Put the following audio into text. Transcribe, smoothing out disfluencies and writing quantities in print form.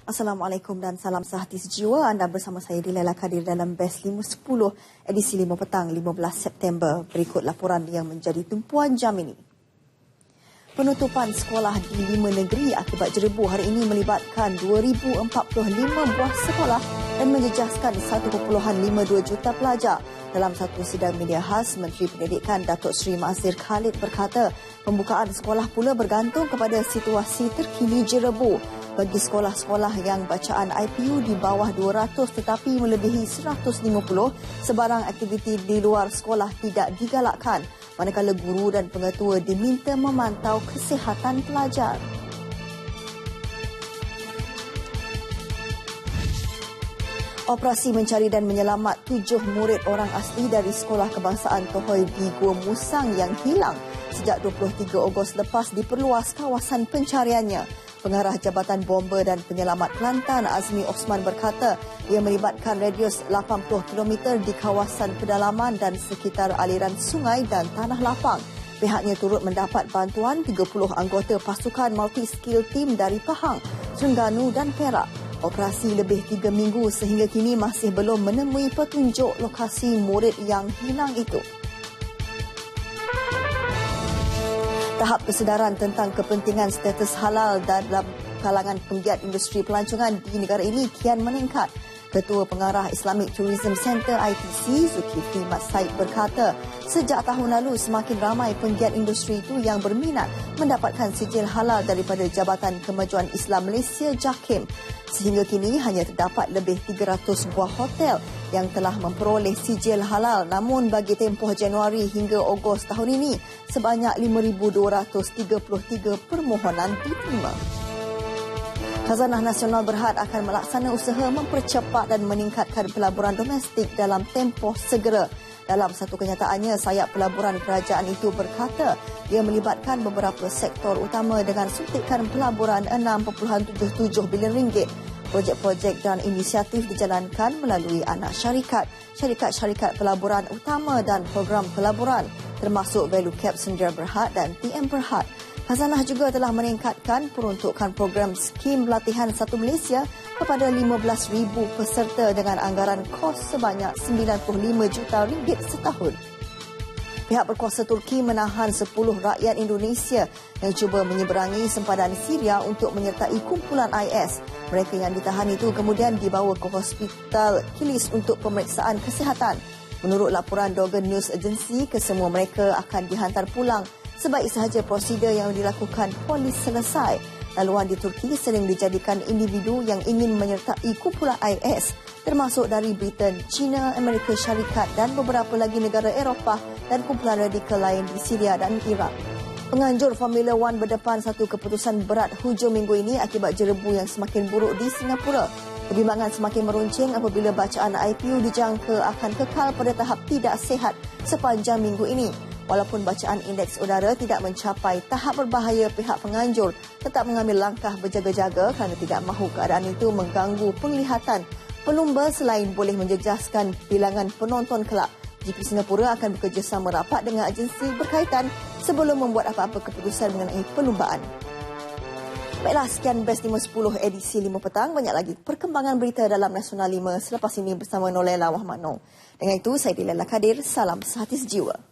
Assalamualaikum dan salam sehati sejiwa. Anda bersama saya Dilaila Kadir dalam Best 510 edisi 5 petang 15 September. Berikut laporan yang menjadi tumpuan jam ini. Penutupan sekolah di 5 negeri akibat jerebu hari ini melibatkan 2,045 buah sekolah dan menjejaskan 1.52 juta pelajar. Dalam satu sidang media khas, Menteri Pendidikan Datuk Seri Mazhir Khalid berkata, pembukaan sekolah pula bergantung kepada situasi terkini jerebu. Bagi sekolah-sekolah yang bacaan IPU di bawah 200 tetapi melebihi 150, sebarang aktiviti di luar sekolah tidak digalakkan, manakala guru dan pengetua diminta memantau kesihatan pelajar. Operasi mencari dan menyelamat 7 murid orang asli dari Sekolah Kebangsaan Tohoi di Gua Musang yang hilang sejak 23 Ogos lepas diperluas kawasan pencariannya. Pengarah Jabatan Bomber dan Penyelamat Kelantan Azmi Osman berkata ia melibatkan radius 80 km di kawasan pedalaman dan sekitar aliran sungai dan tanah lapang. Pihaknya turut mendapat bantuan 30 anggota pasukan multi-skill team dari Pahang, Terengganu dan Perak. Operasi lebih 3 minggu sehingga kini masih belum menemui petunjuk lokasi murid yang hilang itu. Tahap kesedaran tentang kepentingan status halal dalam kalangan penggiat industri pelancongan di negara ini kian meningkat. Ketua Pengarah Islamic Tourism Centre ITC, Zulkifli Mat Said berkata, sejak tahun lalu semakin ramai penggiat industri itu yang berminat mendapatkan sijil halal daripada Jabatan Kemajuan Islam Malaysia JAKIM. Sehingga kini hanya terdapat lebih 300 buah hotel yang telah memperoleh sijil halal, namun bagi tempoh Januari hingga Ogos tahun ini, sebanyak 5,233 permohonan diterima. Khazanah Nasional berhad akan melaksana usaha mempercepat dan meningkatkan pelaburan domestik dalam tempoh segera. Dalam satu kenyataannya, sayap pelaburan kerajaan itu berkata ia melibatkan beberapa sektor utama dengan suntikan pelaburan RM6.77 bilion. Projek-projek dan inisiatif dijalankan melalui anak syarikat, syarikat-syarikat pelaburan utama dan program pelaburan, termasuk Value Cap Sendirian Berhad dan TM Berhad. Khazanah juga telah meningkatkan peruntukan program skim pelatihan Satu Malaysia kepada 15,000 peserta dengan anggaran kos sebanyak RM95 juta setahun. Pihak berkuasa Turki menahan 10 rakyat Indonesia yang cuba menyeberangi sempadan Syria untuk menyertai kumpulan IS. Mereka yang ditahan itu kemudian dibawa ke Hospital Kilis untuk pemeriksaan kesihatan. Menurut laporan Dogan News Agency, kesemua mereka akan dihantar pulang sebaik sahaja prosedur yang dilakukan polis selesai. Laluan di Turki sering dijadikan individu yang ingin menyertai kumpulan IS, termasuk dari Britain, China, Amerika Syarikat dan beberapa lagi negara Eropah dan kumpulan radikal lain di Syria dan Iraq. Penganjur Formula One berdepan satu keputusan berat hujung minggu ini akibat jerebu yang semakin buruk di Singapura. Kebimbangan semakin meruncing apabila bacaan IPU dijangka akan kekal pada tahap tidak sihat sepanjang minggu ini. Walaupun bacaan indeks udara tidak mencapai tahap berbahaya, pihak penganjur tetap mengambil langkah berjaga-jaga kerana tidak mahu keadaan itu mengganggu penglihatan pelumba selain boleh menjejaskan bilangan penonton kelab. GP Singapura akan bekerjasama rapat dengan agensi berkaitan sebelum membuat apa-apa keputusan mengenai perlumbaan. Baiklah, sekian Best 510 edisi 5 petang. Banyak lagi perkembangan berita dalam Nasional 5 selepas ini bersama Nolela Wahmanong. Dengan itu, saya Dilaila Kadir. Salam sehati sejiwa.